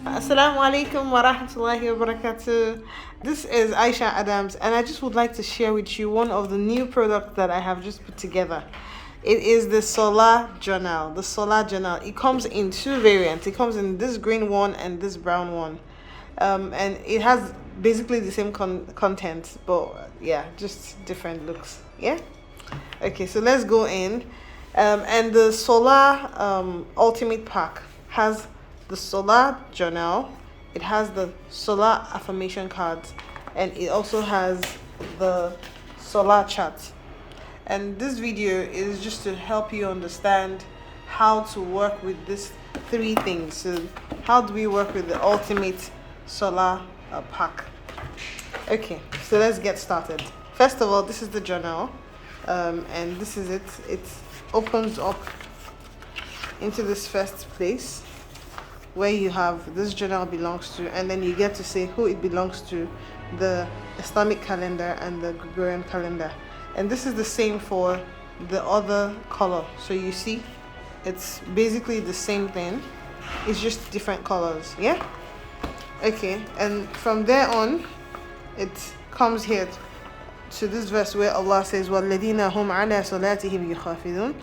Assalamu alaikum wa rahmatullahi wa barakatuh. This is Aisha Adams, and I just would like to share with you one of the new products that I have just put together. It is the Solar Journal. The Solar Journal. It comes in two variants. It comes in this green one and this brown one. And it has basically the same content, but yeah, just different looks. Yeah? Okay, so let's go in. And the Solar Ultimate Pack has the Solar Journal, it has the Solar Affirmation cards, and it also has the Solar Chart. And this video is just to help you understand how to work with these three things. So how do we work with the ultimate Solar pack? Okay, so let's get started. First of all, this is the journal, and this is it. It opens up into this first place where you have this journal belongs to, and then you get to say who it belongs to, the Islamic calendar and the Gregorian calendar. And this is the same for the other color. So you see, it's basically the same thing, it's just different colors. Yeah, okay. And from there on, it comes here to this verse where Allah says, وَالَّذِينَ هُمْ عَلَى صَلَاتِهِمْ يُخَافِضُونَ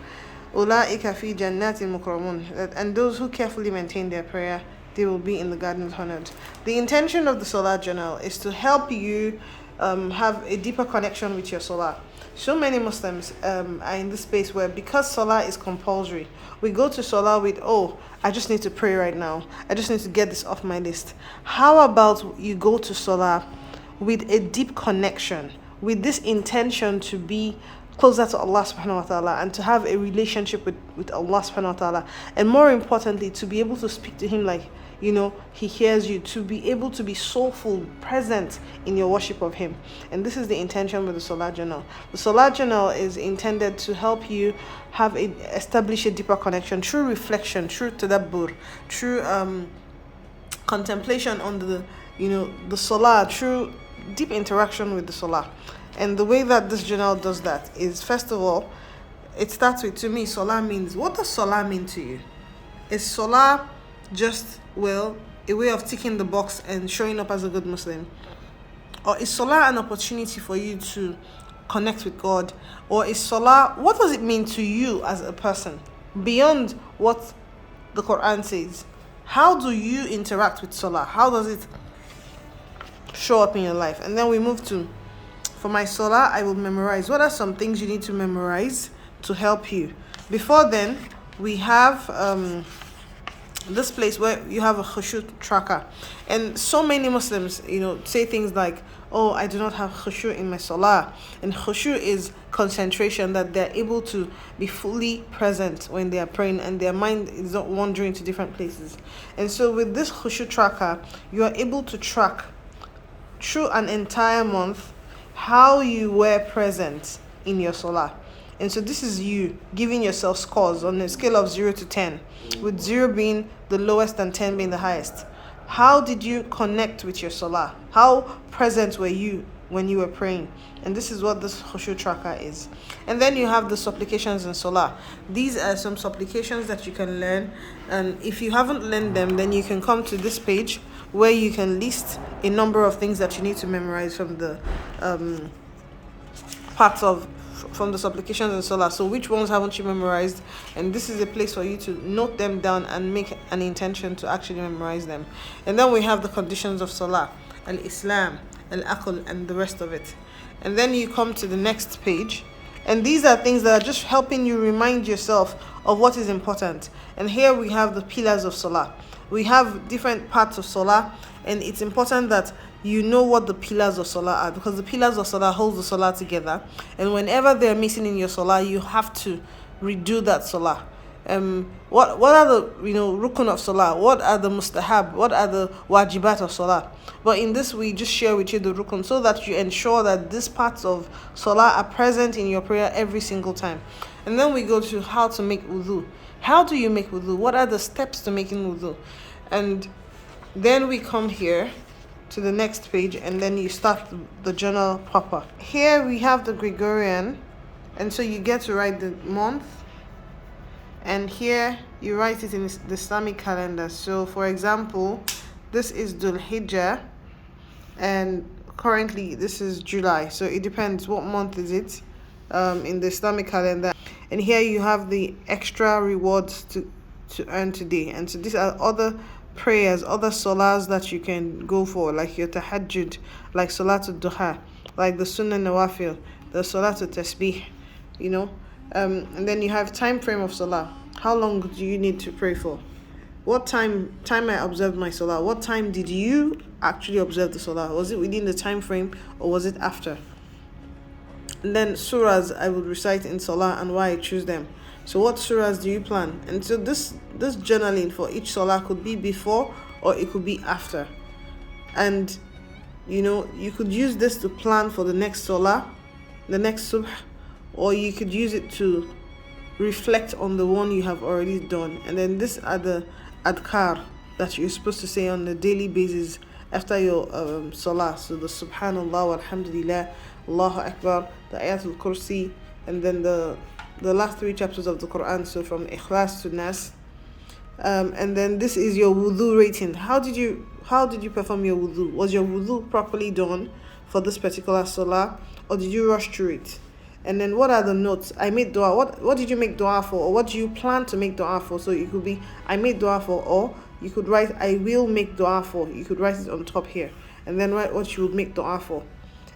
أُولَٰئِكَ فِي جَنَّاتٍ مُكْرَمُونَ. And those who carefully maintain their prayer, they will be in the gardens honored. The intention of the Solar Journal is to help you have a deeper connection with your Solar. So many Muslims are in this space where, because Solar is compulsory, we go to Solar with, oh, I just need to pray right now, I just need to get this off my list. How about you go to Solar with a deep connection, with this intention to be closer to Allah subhanahu wa ta'ala and to have a relationship with Allah subhanahu wa ta'ala, and more importantly, to be able to speak to Him like, you know, He hears you, to be able to be soulful, present in your worship of Him. And this is the intention with the Solar Journal. The Solar Journal is intended to help you establish a deeper connection through reflection, through tadabbur, through contemplation on the Solar, through deep interaction with the Solar. And the way that this journal does that is, first of all, it starts with, to me, Solar means, what does Solar mean to you? Is Solar just, well, a way of ticking the box and showing up as a good Muslim? Or is Solar an opportunity for you to connect with God? Or is Solar, what does it mean to you as a person? Beyond what the Quran says, how do you interact with Solar? How does it show up in your life? And then we move to, for my Solar, I will memorize. What are some things you need to memorize to help you? Before then, we have this place where you have a khushu tracker. And so many Muslims, say things like, oh, I do not have khushu in my Solar. And khushu is concentration, that they're able to be fully present when they are praying and their mind is not wandering to different places. And so with this khushu tracker, you are able to track through an entire month how you were present in your Solar. And so this is you giving yourself scores on a scale of 0 to 10, with 0 being the lowest and 10 being the highest. How did you connect with your Solar? How present were you when you were praying? And this is what this khushu tracker is. And then you have the Supplications and Sola. These are some supplications that you can learn, and if you haven't learned them, then you can come to this page where you can list a number of things that you need to memorize from the from the Supplications and Sola. So which ones haven't you memorized? And this is a place for you to note them down and make an intention to actually memorize them. And then we have the conditions of Sola, Al-Islam, Al-Aql, and the rest of it. And then you come to the next page, and these are things that are just helping you remind yourself of what is important. And here we have the pillars of Sola. We have different parts of Sola, and it's important that you know what the pillars of Sola are, because the pillars of Sola hold the Sola together, and whenever they're missing in your Sola, you have to redo that Sola. What are the rukun of Sola? What are the mustahab? What are the wajibat of Sola? But in this, we just share with you the rukun so that you ensure that these parts of Sola are present in your prayer every single time. And then we go to how to make wudu. How do you make wudu? What are the steps to making wudu? And then we come here to the next page, and then you start the journal proper. Here we have the Gregorian, and so you get to write the month, and here you write it in the Islamic calendar. So for example, this is Dhul Hijjah, and currently this is July, so it depends what month is it in the Islamic calendar. And here you have the extra rewards to earn today. And so these are other prayers, other salahs that you can go for, like your tahajjud, like salatul duha, like the sunnah nawafil, the salatul tasbih, you know. And then you have time frame of salah. How long do you need to pray for? What time I observed my salah? What time did you actually observe the salah? Was it within the time frame or was it after? And then surahs I would recite in salah and why I choose them. So what surahs do you plan? And so this journaling for each salah could be before or it could be after. And you know, you could use this to plan for the next salah, the next subh, or you could use it to reflect on the one you have already done. And then these are the adkar that you're supposed to say on a daily basis after your salah. So the subhanallah, alhamdulillah, Allahu akbar, the ayatul kursi, and then the last 3 chapters of the Quran, so from ikhlas to nas. And then this is your wudu rating. How did you perform your wudu? Was your wudu properly done for this particular salah, or did you rush through it? And then what are the notes? I made dua. What did you make dua for, or what do you plan to make dua for? So it could be I made dua for, or you could write I will make dua for. You could write it on top here, and then write what you would make dua for.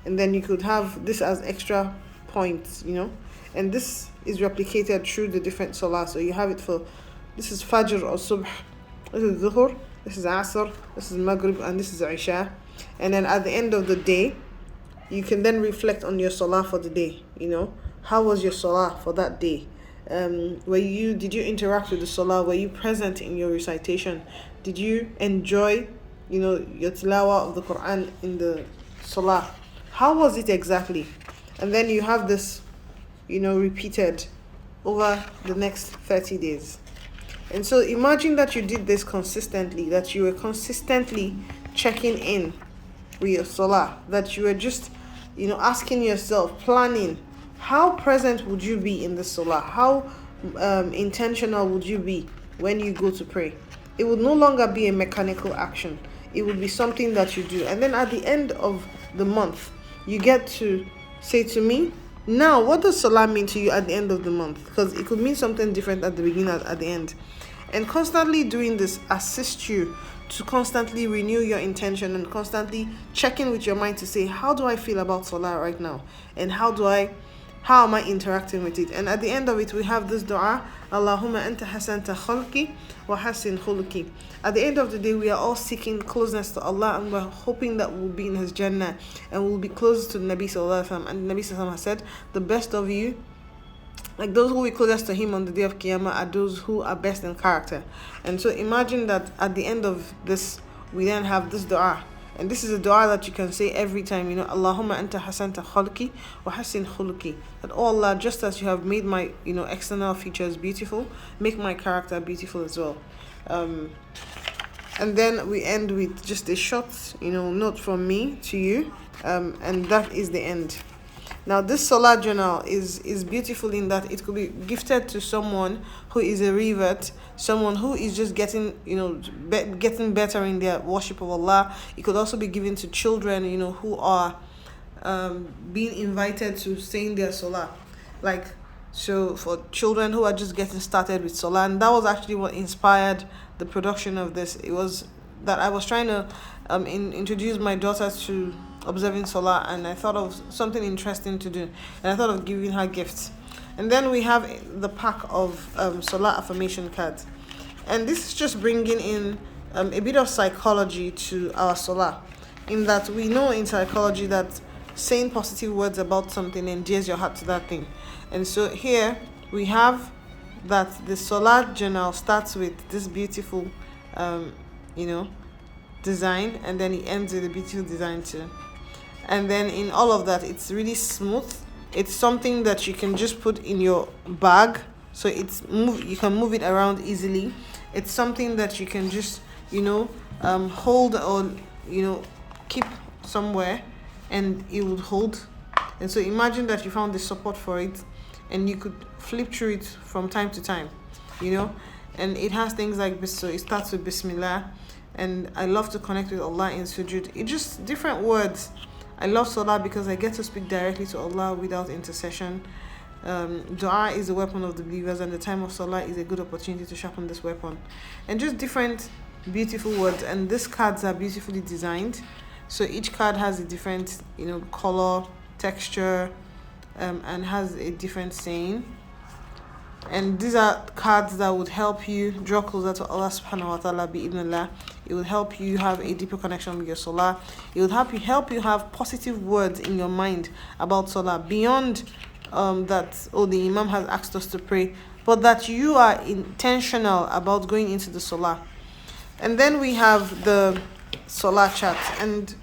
And then you could have this as extra points, you know. And this is replicated through the different salah. So you have it for, this is Fajr or Subh, this is Dhuhr, this is Asr, this is Maghrib, and this is Isha. And then at the end of the day, you can then reflect on your salah for the day, you know. How was your salah for that day? Did you interact with the salah? Were you present in your recitation? Did you enjoy, you know, your tilawah of the Quran in the salah? How was it exactly? And then you have this, you know, repeated over the next 30 days. And so imagine that you did this consistently, that you were consistently checking in with your salah, that you were just, you know, asking yourself, planning, how present would you be in the salah? How intentional would you be when you go to pray? It would no longer be a mechanical action. It would be something that you do. And then at the end of the month, you get to say to me, now, what does salah mean to you at the end of the month? Because it could mean something different at the beginning, at the end. And constantly doing this assists you to constantly renew your intention and constantly check in with your mind to say, how do I feel about salah right now? And how am I interacting with it? And at the end of it, we have this dua, Allahumma anta hasanta khalqi wa hasin khuluqi. At the end of the day, we are all seeking closeness to Allah, and we're hoping that we'll be in His Jannah and we'll be close to the Nabi Sallallahu Alaihi Wasallam. And the Nabi Sallallahu Alaihi Wasallam has said, the best of you, like those who will be closest to Him on the day of Qiyamah, are those who are best in character. And so imagine that at the end of this, we then have this dua. And this is a dua that you can say every time, you know, Allahumma anta hasanta khalqi wa hasin khuluqi. That, oh Allah, just as you have made my, you know, external features beautiful, make my character beautiful as well. And then we end with just a short, you know, note from me to you, and that is the end. Now, this Salah journal is beautiful in that it could be gifted to someone who is a revert, someone who is just getting, you know, getting better in their worship of Allah. It could also be given to children, you know, who are being invited to saying their Salah. Like, so for children who are just getting started with Salah, and that was actually what inspired the production of this. It was that I was trying to introduce my daughter to observing Salah, and I thought of something interesting to do, and I thought of giving her gifts. And then we have the pack of Salah affirmation cards, and this is just bringing in a bit of psychology to our Salah, in that we know in psychology that saying positive words about something endears your heart to that thing. And so here we have that the Salah journal starts with this beautiful you know, design, and then it ends with a beautiful design too. And then in all of that, it's really smooth. It's something that you can just put in your bag, so you can move it around easily. It's something that you can just, you know, hold or, you know, keep somewhere, and it would hold. And so imagine that you found the support for it, and you could flip through it from time to time, you know. and it has things like so it starts with Bismillah, and I love to connect with Allah in sujud. It just different words. I love Salah because I get to speak directly to Allah without intercession. Dua is a weapon of the believers, and the time of Salah is a good opportunity to sharpen this weapon. And just different beautiful words, and these cards are beautifully designed. So each card has a different, color, texture, and has a different saying. And these are cards that would help you draw closer to Allah subhanahu wa ta'ala bi'idhnillah. It will help you have a deeper connection with your Salah. It will help you have positive words in your mind about Salah beyond that the Imam has asked us to pray, but that you are intentional about going into the Salah. And then we have the Salah chart, and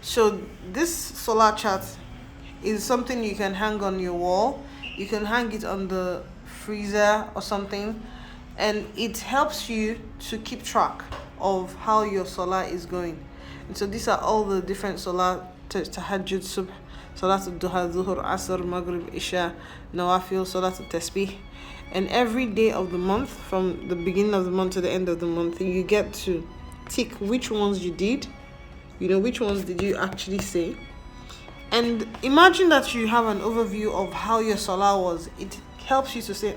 so this Salah chart is something you can hang on your wall. You can hang it on the freezer or something, and it helps you to keep track of how your Salah is going. And so these are all the different Salah: Tahajjud, Subh, Salatul Duha, Zuhur, Asr, Maghrib, Isha, Nawafil, Salatul Tasbih. And every day of the month, from the beginning of the month to the end of the month, you get to tick which ones you did, which ones did you actually say. And imagine that you have an overview of how your Salah was. It helps you to say,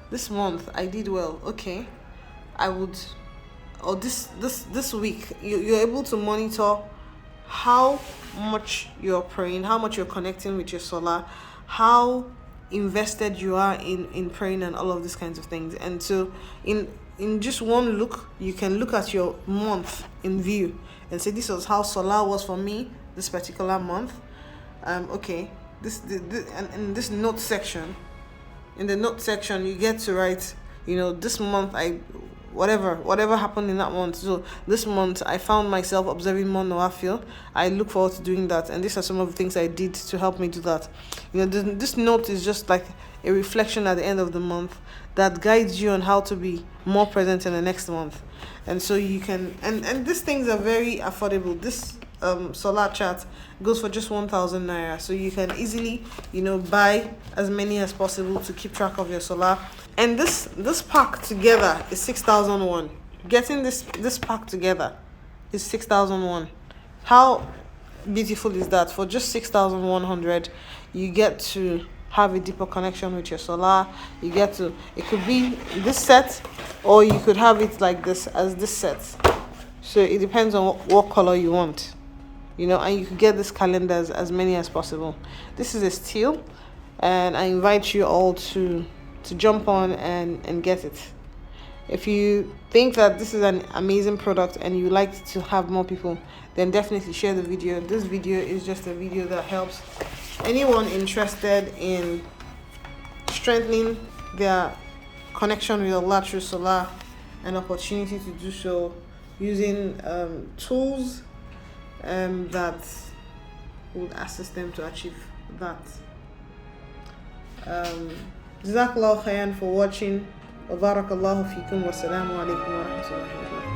this month I did well. Okay, I would, or this week, you're able to monitor how much you're praying, how much you're connecting with your Salah, how invested you are in praying, and all of these kinds of things. And so in just one look, you can look at your month in view and say, this was how Salah was for me this particular month. Okay, this and in this note section, in the note section, you get to write, this month whatever happened in that month. So this month I found myself observing more nawafil. I look forward to doing that, and these are some of the things I did to help me do that. This note is just like a reflection at the end of the month that guides you on how to be more present in the next month. And so you can, and these things are very affordable. This Salah chart goes for just 1,000 naira, so you can easily buy as many as possible to keep track of your Salah. And this pack together is 6,001. Getting this pack together is 6,001. How beautiful is that? For just 6,100, you get to have a deeper connection with your Salah. You get to, it could be this set, or you could have it like this as this set. So it depends on what color you want. And you can get this calendars as many as possible. This is a steal, and I invite you all to jump on and get it. If you think that this is an amazing product and you like to have more people, then definitely share the video. This video is just a video that helps anyone interested in strengthening their connection with Allah through Salah, an opportunity to do so using tools that would assist them to achieve that. Jazakallahu khairan for watching. Wa barakallahu fikum. Wassalamu alaikum wa rahmatullahi wa barakatuh.